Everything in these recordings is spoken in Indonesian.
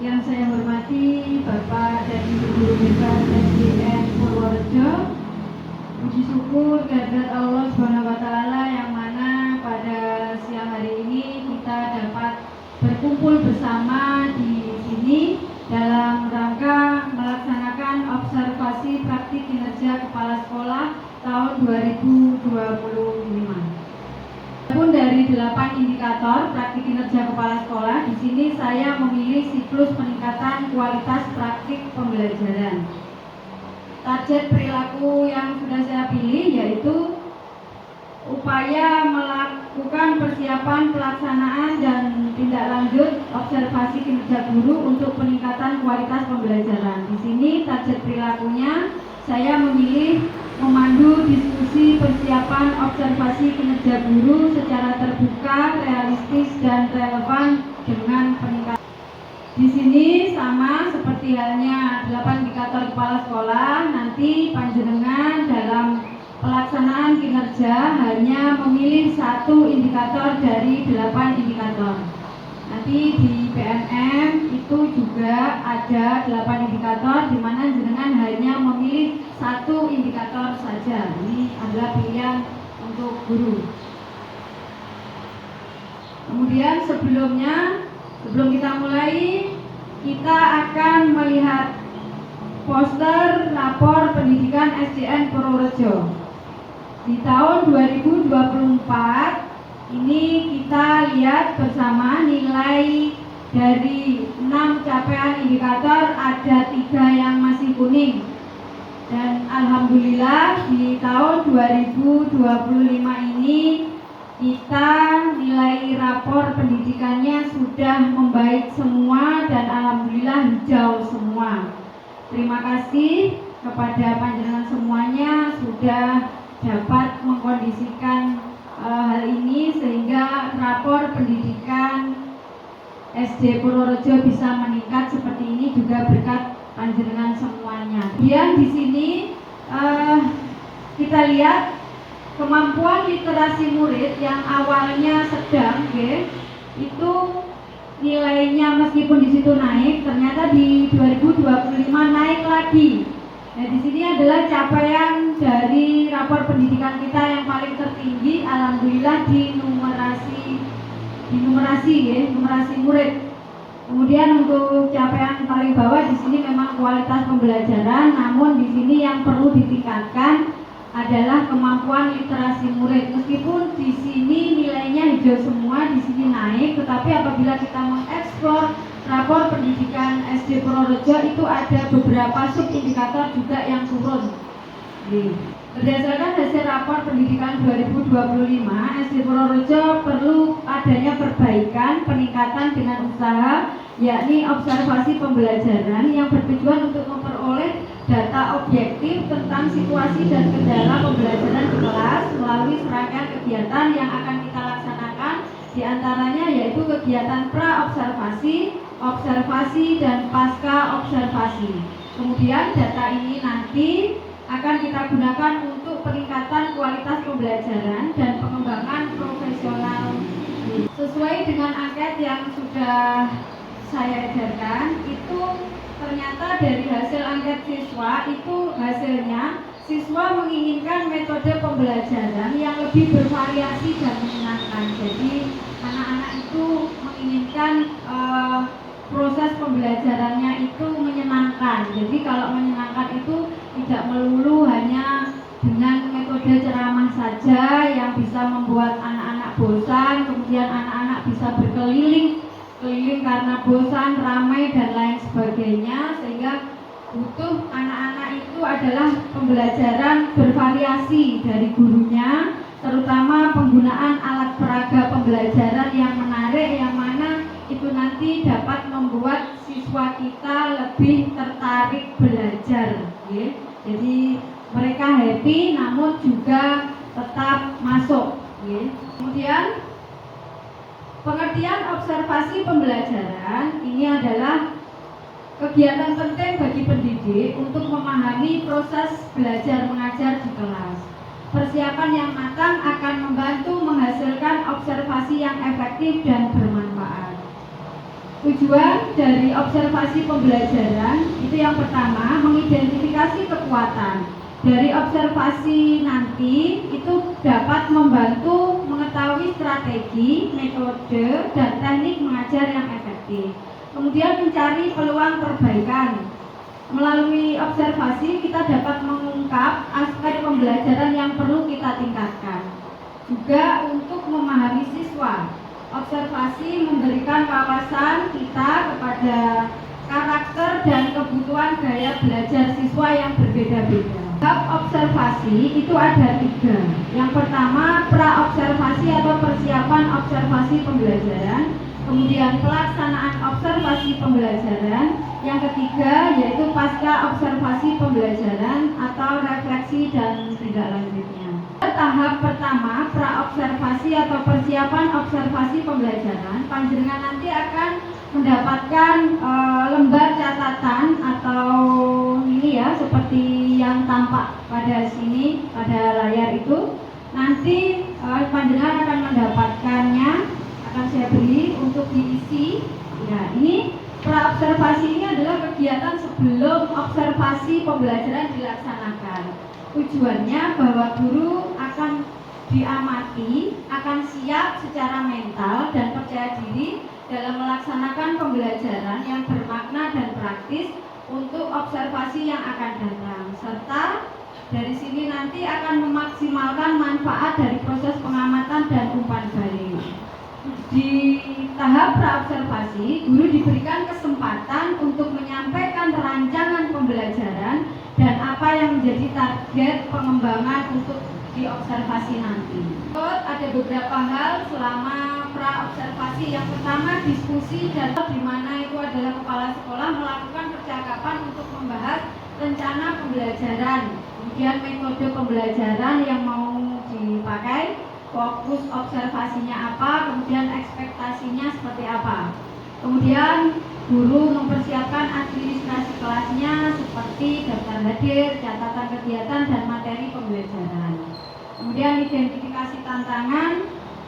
Yang saya hormati Bapak dan Ibu Guru Besar SDN Purworejo, puji syukur kehadirat Allah SWT yang mana pada siang hari ini kita dapat berkumpul bersama di sini dalam rangka melaksanakan observasi praktik kinerja kepala sekolah tahun 2025. Pun dari 8 indikator praktik kinerja kepala sekolah, di sini saya memilih siklus peningkatan kualitas praktik pembelajaran. Target perilaku yang sudah saya pilih yaitu upaya melakukan persiapan pelaksanaan dan tindak lanjut observasi kinerja guru untuk peningkatan kualitas pembelajaran. Di sini target perilakunya saya memilih memandu diskusi persiapan observasi kinerja guru secara terbuka, realistis, dan relevan dengan peningkatan. Di sini sama seperti halnya 8 indikator kepala sekolah, nanti panjenengan dalam pelaksanaan kinerja hanya memilih 1 indikator dari 8 indikator. Nanti di PNM itu juga ada 8 indikator di mana jenengan hanya memilih 1 indikator saja. Ini adalah pilihan untuk guru. Kemudian sebelum kita mulai, kita akan melihat poster rapor pendidikan SDN Purworejo. Di tahun 2024 ini kita lihat bersama nilai dari 6 capaian indikator ada 3 yang masih kuning. Dan alhamdulillah di tahun 2025 ini kita nilai rapor pendidikannya sudah membaik semua dan alhamdulillah hijau semua. Terima kasih kepada panjenengan semuanya sudah dapat mengkondisikan hal ini sehingga rapor pendidikan SD Purworejo bisa meningkat seperti ini juga berkat panjenengan semuanya. Kemudian di sini kita lihat kemampuan literasi murid yang awalnya sedang, itu nilainya meskipun di situ naik, ternyata di 2025 naik lagi. Nah, di sini adalah capaian dari rapor pendidikan kita yang paling tertinggi, alhamdulillah di numerasi murid. Kemudian untuk capaian paling bawah di sini memang kualitas pembelajaran, namun di sini yang perlu ditingkatkan adalah kemampuan literasi murid. Meskipun di sini nilainya hijau semua, di sini naik, tetapi apabila kita mengeksplor rapor pendidikan SD Purworejo itu ada beberapa sub-indikator juga yang turun. Berdasarkan hasil rapor pendidikan 2025, SD Purworejo perlu adanya perbaikan peningkatan dengan usaha, yakni observasi pembelajaran yang bertujuan untuk memperoleh data objektif tentang situasi dan kendala pembelajaran di kelas melalui serangkaian kegiatan yang akan kita laksanakan, diantaranya yaitu kegiatan pra-observasi, observasi, dan pasca observasi. Kemudian data ini nanti akan kita gunakan untuk peningkatan kualitas pembelajaran dan pengembangan profesional. Sesuai dengan angket yang sudah saya edarkan, itu ternyata dari hasil angket siswa itu hasilnya siswa menginginkan metode pembelajaran yang lebih bervariasi dan menyenangkan. Jadi anak-anak itu menginginkan proses pembelajarannya itu menyenangkan. Jadi kalau menyenangkan itu tidak melulu hanya dengan metode ceramah saja yang bisa membuat anak-anak bosan, kemudian anak-anak bisa berkeliling karena bosan, ramai, dan lain sebagainya, sehingga butuh anak-anak itu adalah pembelajaran bervariasi dari gurunya, terutama penggunaan alat peraga pembelajaran yang menarik, yang mana itu nanti dapat membuat siswa kita lebih tertarik belajar. Jadi mereka happy namun juga tetap masuk. Kemudian pengertian observasi pembelajaran ini adalah kegiatan penting bagi pendidik untuk memahami proses belajar mengajar di kelas. Persiapan yang matang akan membantu menghasilkan observasi yang efektif dan bermanfaat. Tujuan dari observasi pembelajaran itu yang pertama mengidentifikasi kekuatan. Dari observasi nanti itu dapat membantu mengetahui strategi, metode, dan teknik mengajar yang efektif. Kemudian mencari peluang perbaikan. Melalui observasi kita dapat mengungkap aspek pembelajaran yang perlu kita tingkatkan. Juga untuk memahami siswa. Observasi memberikan wawasan kita kepada karakter dan kebutuhan gaya belajar siswa yang berbeda-beda. Tahap observasi itu ada 3. Yang pertama, pra-observasi atau persiapan observasi pembelajaran. Kemudian pelaksanaan observasi pembelajaran. Yang ketiga yaitu pasca observasi pembelajaran atau refleksi dan tindak lanjutnya. Tahap pertama, pra-observasi atau persiapan observasi pembelajaran. Panjenengan nanti akan mendapatkan lembar catatan atau ini ya, seperti yang tampak pada sini, pada layar itu. Nanti panjenengan akan mendapatkannya, akan saya beri untuk diisi. Ya, ini pra-observasi ini adalah kegiatan sebelum observasi pembelajaran dilaksanakan. Tujuannya bahwa guru akan diamati, akan siap secara mental dan percaya diri dalam melaksanakan pembelajaran yang bermakna dan praktis untuk observasi yang akan datang, serta dari sini nanti akan memaksimalkan manfaat dari proses pengamatan dan umpan balik. Di tahap praobservasi, guru diberikan kesempatan untuk menyampaikan rancangan pembelajaran dan apa yang menjadi target pengembangan untuk diobservasi nanti. Ada beberapa hal selama praobservasi. Yang pertama, diskusi, dan di mana itu adalah kepala sekolah melakukan percakapan untuk membahas rencana pembelajaran, kemudian metode pembelajaran yang mau dipakai, fokus observasinya apa, kemudian ekspektasinya seperti apa. Kemudian guru mempersiapkan administrasi kelasnya seperti daftar hadir, catatan kegiatan, dan materi pembelajaran. Kemudian identifikasi tantangan,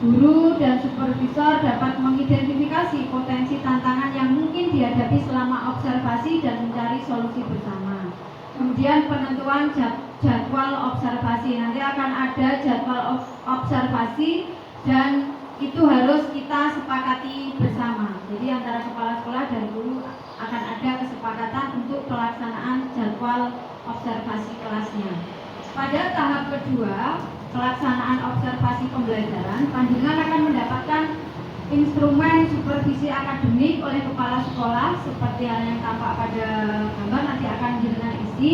guru dan supervisor dapat mengidentifikasi potensi tantangan yang mungkin dihadapi selama observasi dan mencari solusi bersama. Kemudian penentuan jadwal observasi, nanti akan ada jadwal observasi dan itu harus kita sepakati bersama. Jadi antara kepala sekolah dan guru akan ada kesepakatan untuk pelaksanaan jadwal observasi kelasnya. Pada tahap kedua, pelaksanaan observasi pembelajaran, panjenengan akan mendapatkan instrumen supervisi akademik oleh kepala sekolah seperti yang tampak pada gambar, nanti akan jenengan isi.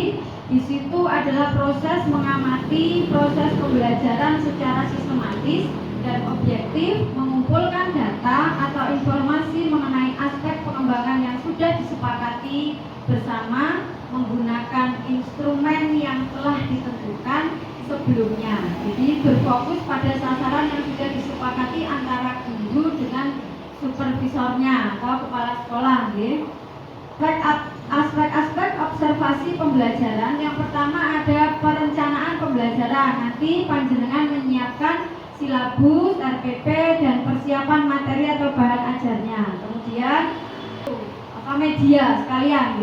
Di situ adalah proses mengamati proses pembelajaran secara sistematis dan objektif, mengumpulkan data atau informasi mengenai aspek pengembangan yang sudah disepakati bersama menggunakan instrumen yang telah ditentukan sebelumnya. Jadi berfokus pada sasaran yang sudah disepakati antara guru dengan supervisornya atau kepala sekolah. Aspek-aspek observasi pembelajaran, yang pertama ada perencanaan pembelajaran. Nanti panjenengan menyiapkan silabus, RPP, dan persiapan materi atau bahan ajarnya. Kemudian media sekalian,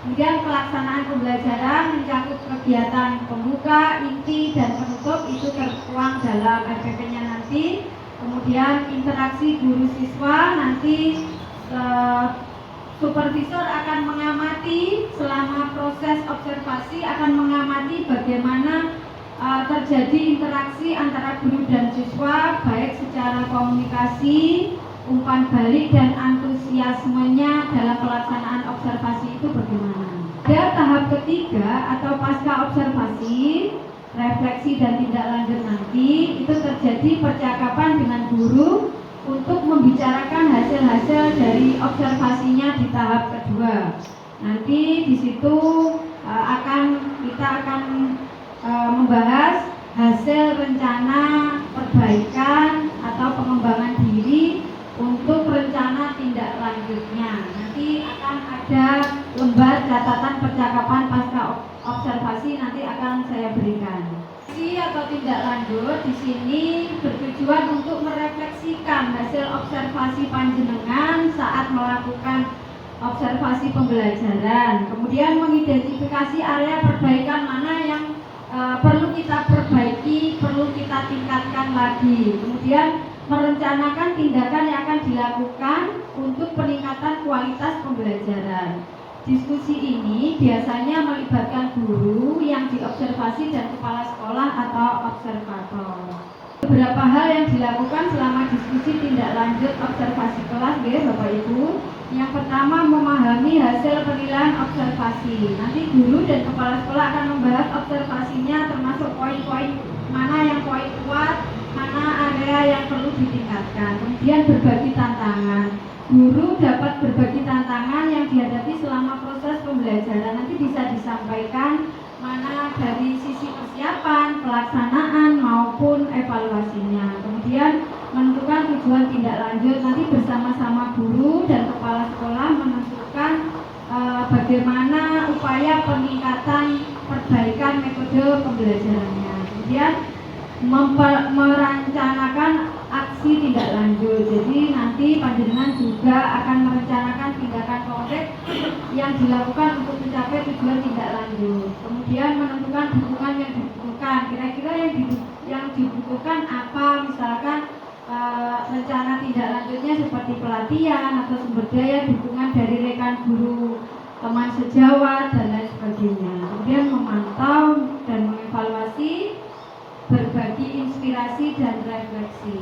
Kemudian pelaksanaan pembelajaran mencakup kegiatan pembuka, inti, dan penutup, itu tertuang dalam RPP-nya nanti. Kemudian interaksi guru siswa, nanti supervisor akan mengamati selama proses observasi, akan mengamati bagaimana terjadi interaksi antara guru dan siswa, baik secara komunikasi, umpan balik, dan antusiasmenya dalam pelaksanaan observasi itu bagaimana. Pada tahap ketiga atau pasca observasi, refleksi dan tindak lanjut nanti, itu terjadi percakapan dengan guru untuk membicarakan hasil-hasil dari observasinya di tahap kedua. Nanti di situ kita akan membahas hasil rencana perbaikan atau pengembangan diri untuk rencana tindak lanjutnya. Nanti akan ada lembar catatan percakapan pasca observasi, nanti akan saya berikan. Atau tindak lanjut di sini bertujuan untuk merefleksikan hasil observasi panjenengan saat melakukan observasi pembelajaran, kemudian mengidentifikasi area perbaikan mana yang perlu kita perbaiki, perlu kita tingkatkan lagi, kemudian merencanakan tindakan yang akan dilakukan untuk peningkatan kualitas pembelajaran. Diskusi ini biasanya melibatkan guru yang diobservasi dan kepala sekolah atau observator. Beberapa hal yang dilakukan selama diskusi tindak lanjut observasi kelas, Bapak Ibu. Yang pertama, memahami hasil penilaian observasi. Nanti guru dan kepala sekolah akan membahas observasinya, termasuk poin-poin mana yang poin kuat, mana area yang perlu ditingkatkan. Kemudian berbagi tantangan. Guru dapat berbagi tantangan yang dihadapi selama proses pembelajaran. Nanti bisa disampaikan mana dari sisi persiapan, pelaksanaan maupun evaluasinya. Kemudian menentukan tujuan tindak lanjut. Nanti bersama-sama guru dan kepala sekolah menentukan bagaimana upaya peningkatan perbaikan metode pembelajarannya. Kemudian merencanakan aksi tindak lanjut. Jadi nanti panjenengan juga akan merencanakan tindakan konkret yang dilakukan untuk mencapai tujuan tindak lanjut. Kemudian menentukan dukungan yang dibutuhkan. Kira-kira yang dibutuhkan apa? Misalkan rencana tindak lanjutnya seperti pelatihan atau sumber daya, dukungan dari rekan guru, teman sejawat dan lain sebagainya. Kemudian memantau dan mengevaluasi, berbagi inspirasi dan refleksi.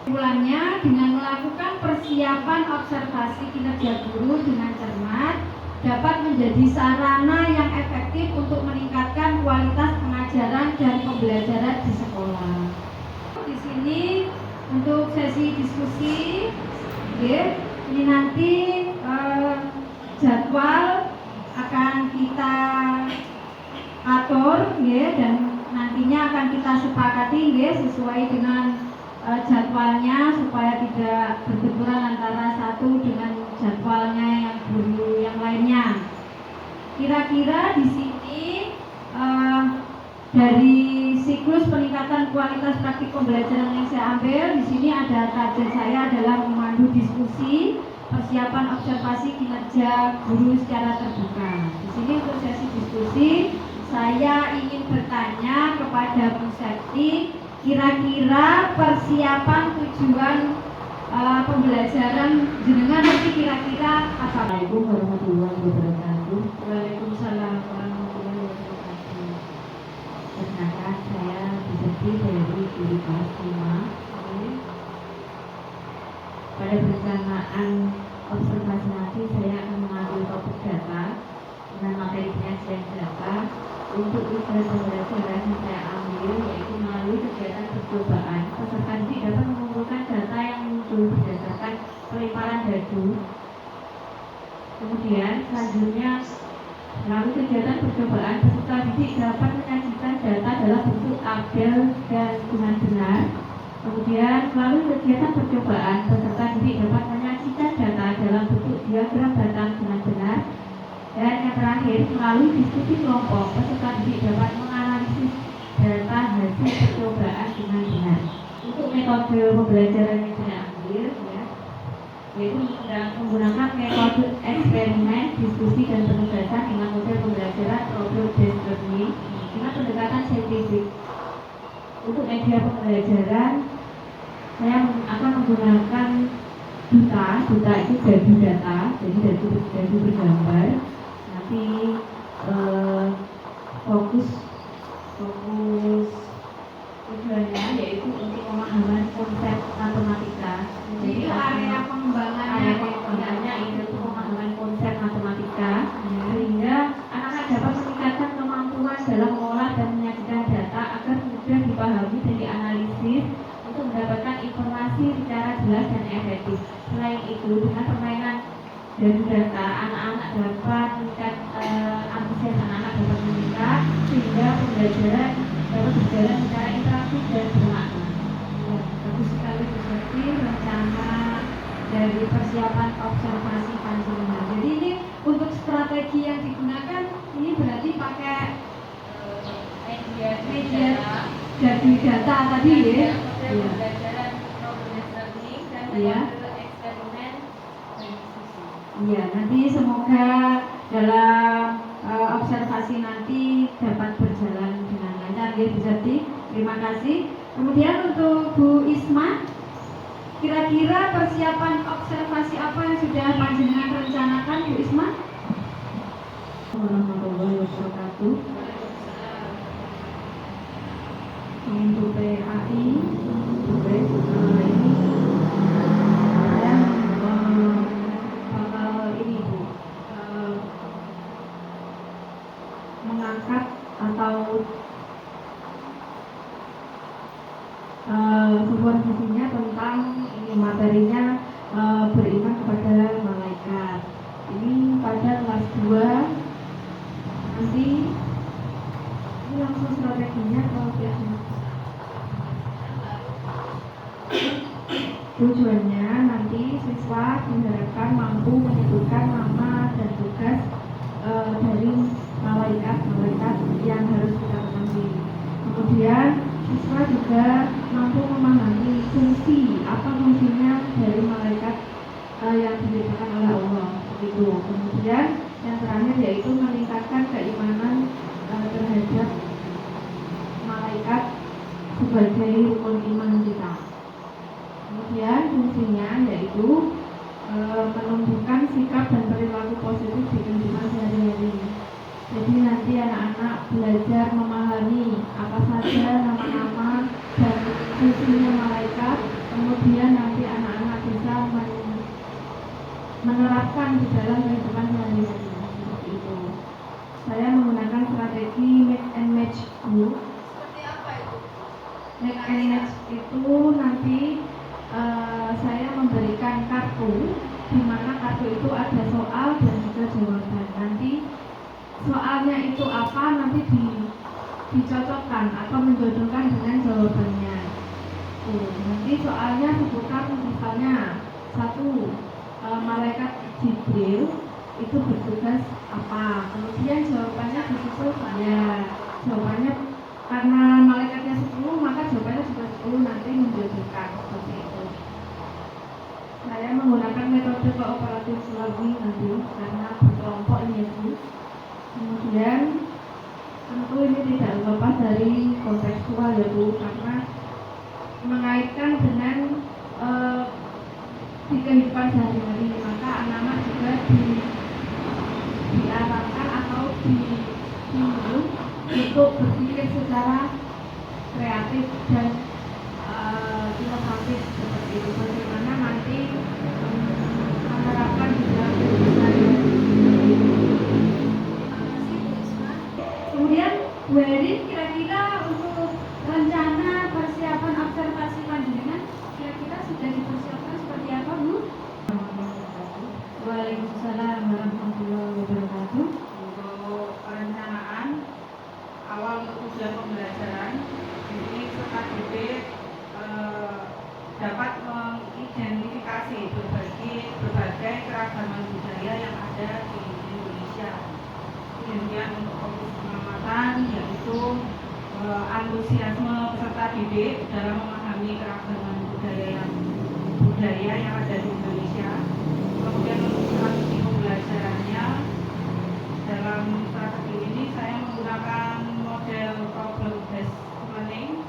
Kesimpulannya, dengan melakukan persiapan observasi kinerja guru dengan cermat dapat menjadi sarana yang efektif untuk meningkatkan kualitas pengajaran dan pembelajaran di sekolah. Di sini untuk sesi diskusi, ini nanti jadwal akan kita atur, dan nantinya akan kita sepakati sesuai dengan jadwalnya supaya tidak berbenturan antara satu dengan jadwalnya yang guru yang lainnya. Kira-kira di sini dari siklus peningkatan kualitas praktik pembelajaran yang saya ambil, di sini ada target saya adalah memandu diskusi persiapan observasi kinerja guru secara terbuka. Di sini untuk sesi diskusi saya ingin bertanya kepada Bu Septi, kira-kira persiapan tujuan pembelajaran jenengan nanti kira-kira apa? Assalamualaikum warahmatullahi wabarakatuh. Waalaikumsalam warahmatullahi wabarakatuh. Perkenalkan, saya Bu Septi dari guru kelas 5. Pada perencanaan observasi nanti saya akan mengambil topik data dengan materi penyajian data. Untuk tujuan pembelajaran yang saya ambil yaitu melalui kegiatan percobaan, peserta didik dapat mengumpulkan data yang muncul berdasarkan pelemparan dadu. Kemudian selanjutnya melalui kegiatan percobaan, peserta didik dapat menyajikan data dalam bentuk tabel dan dengan benar. Kemudian melalui kegiatan percobaan, peserta didik dapat menyajikan data dalam bentuk diagram batang dengan benar. Dan yang terakhir, melalui diskusi kelompok, peserta didik dapat menganalisis data hasil percobaan dengan benar. Untuk metode pembelajaran yang saya ambil, yaitu menggunakan metode eksperimen, diskusi dan penugasan dengan model pembelajaran problem-based learning dengan pendekatan saintifik. Untuk media pembelajaran, saya akan menggunakan duta itu dadu data, jadi dadu bergambar. Nanti fokus tujuannya yaitu untuk pemahaman konsep matematika. Jadi area pengembangannya itu pemahaman konsep matematika, sehingga anak-anak dapat meningkatkan kemampuan dalam mengolah dan menyajikan data agar mudah dipahami dan dianalisis untuk mendapatkan informasi secara jelas dan efektif. Selain itu, dengan permainan dan data, anak-anak dapat meningkat antusias anak-anak dapat meningkat sehingga pembelajaran dapat berjalan secara interaktif dan bermakna. Bagus sekali seperti rencana dari persiapan observasi panjenengan. Jadi ini untuk strategi yang digunakan ini berarti pakai media media jadi data tadi ya. Pembelajaran progress learning dan Iya. eksperimen dan diskusi. Iya, nanti semoga dalam observasi nanti dapat berjalan dengan lancar ya Bu Jati. Terima kasih. Kemudian untuk Bu Isma, kira-kira persiapan observasi apa yang sudah panjenengan rencanakan Bu Isma? Warahmatullahi wabarakatuh. Untuk PAI, baik ini saya bakal ini Bu, mengangkat atau sebuah visinya tentang ini materinya beriman kepada malaikat. Ini pada kelas 2 nanti ini langsung strateginya kalau tidak. Tujuannya nanti siswa diharapkan mampu menyebutkan nama dan tugas dari malaikat yang harus kita ketahui. Kemudian siswa juga mampu memahami apa fungsinya dari malaikat yang diciptakan oleh Allah. Begitu. Kemudian yang terakhir yaitu meningkatkan keimanan terhadap malaikat sebagai rukun iman kita. Kemudian fungsinya yaitu menumbuhkan sikap dan perilaku positif di kehidupan sehari-hari. Jadi nanti anak-anak belajar memahami apa saja nama-nama dan fungsinya malaikat. Kemudian nanti anak-anak bisa menerapkan di dalam kehidupan sehari-hari. Seperti itu. Saya menggunakan strategi mix and match dulu. Seperti apa itu? Mix and match itu nanti saya memberikan kartu, di mana kartu itu ada soal dan juga jawaban. Nanti soalnya itu apa nanti dicocokkan atau menjodohkan dengan jawabannya. Nanti soalnya sebutkan misalnya satu, malaikat Jibril itu bertugas apa. Kemudian jawabannya di situ ya jawabannya karena malaikatnya 10 maka jawabannya juga 10 nanti menjodohkan seperti itu. Saya menggunakan metode kooperatif lagi nanti karena berkelompok ini ya Bu. Kemudian tentu ini tidak lepas dari kontekstual ya Bu, karena mengaitkan dengan di kehidupan sehari-hari, maka anak-anak juga diarahkan atau dihimbau untuk berpikir secara kreatif dan inovatif seperti itu. Bagaimana nanti menerapkan di dalam kehidupan sehari-hari. Terima kasih Bu Isma. Kemudian Bu Erin, kira-kira untuk rencana persiapan observasi panjenengan kira-kira sudah dipersiapkan seperti apa Bu? Waalaikumsalam warahmatullahi wabarakatuh. Untuk perencanaan awal untuk tujuan pembelajaran ini peserta didik dapat mengidentifikasi berbagai keragaman budaya yang ada di Indonesia. Kemudian untuk fokus pengamatan yaitu antusiasme peserta didik dalam memahami keragaman budaya yang ada di Indonesia. Kemudian untuk strategi pembelajarannya, dalam strategi ini saya menggunakan model problem based learning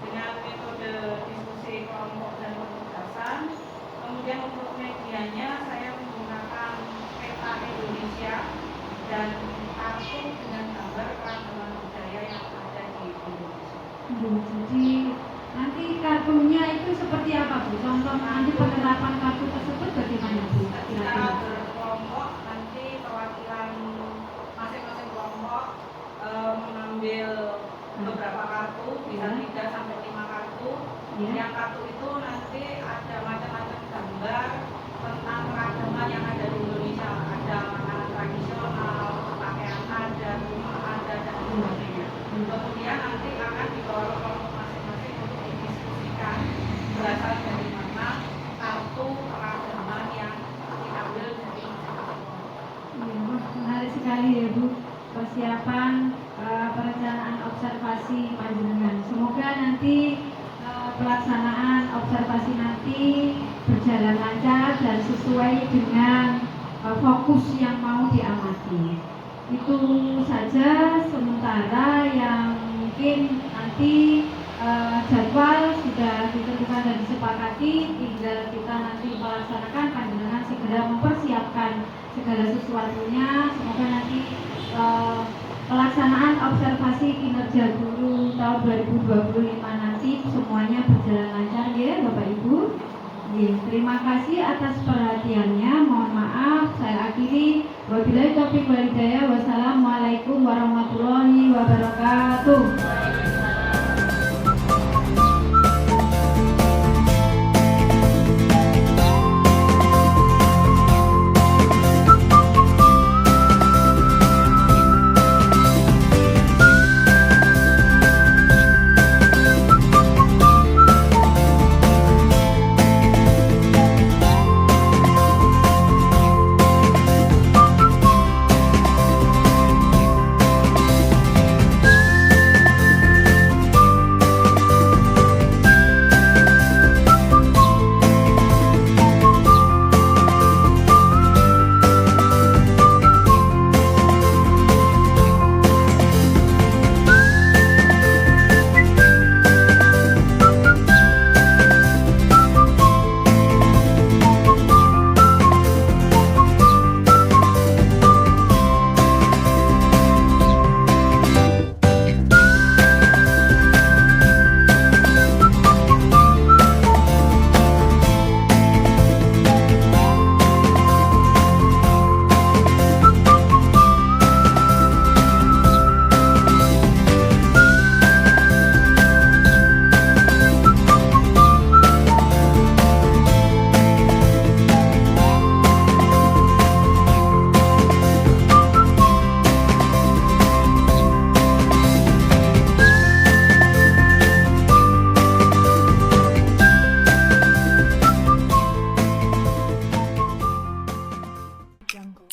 dengan metode diskusi kelompok dan penugasan. Kemudian untuk medianya saya menggunakan peta Indonesia dan kartu dengan gambar keragaman budaya yang ada di Indonesia. Jadi nanti kartunya itu seperti apa Bu? Contoh nanti penerapan kartu tersebut bagaimana Bu? Secara berkelompok nanti perwakilan masing-masing kelompok mengambil beberapa kartu, bisa 3 sampai 5 kartu. Yang kartu itu nanti ada macam-macam gambar tentang keragaman yang ada di Indonesia. Ada makanan tradisional, pakaian adat, rumah adat dan sebagainya. Kemudian nanti akan dibawa ke kelompok masing-masing untuk didiskusikan berasal dari mana kartu keragaman yang diambil dari masing-masing kelompok. Menarik sekali ya Bu, persiapan perencanaan observasi panjenengan. Semoga nanti pelaksanaan observasi nanti berjalan lancar dan sesuai dengan fokus yang mau diamati. Itu saja sementara yang mungkin nanti jadwal sudah ditentukan dan disepakati, tinggal kita nanti melaksanakan, panjenengan segera mempersiapkan segala sesuatunya. Semoga nanti pelaksanaan observasi kinerja guru tahun 2025 nanti semuanya berjalan lancar ya Bapak Ibu. Terima kasih atas perhatiannya. Mohon maaf saya akhiri. Wabillahi taufiq wal hidayah. Wassalamualaikum warahmatullahi wabarakatuh. Jungle.